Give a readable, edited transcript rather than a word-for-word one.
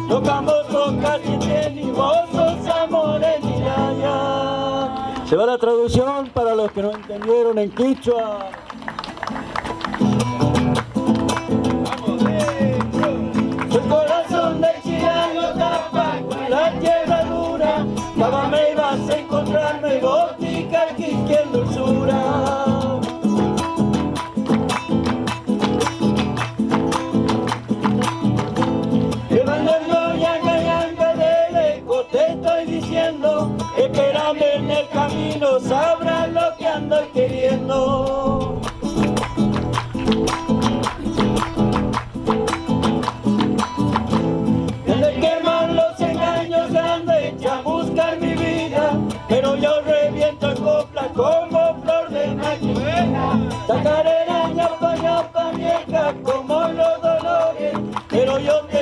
tocamos con casi y vos amores miraya. Se va la traducción para los que no entendieron en quichua. El corazón del chileno tapa con la tierra dura, Cava me vas a encontrarme gótica que en dulzura. Espérame en el camino, sabrás lo que ando queriendo. Desde queman los engaños grandes, echa a buscar mi vida, pero yo reviento en copla como flor de maquina. Sacaré la ñapa ñapa vieja como los dolores, pero yo te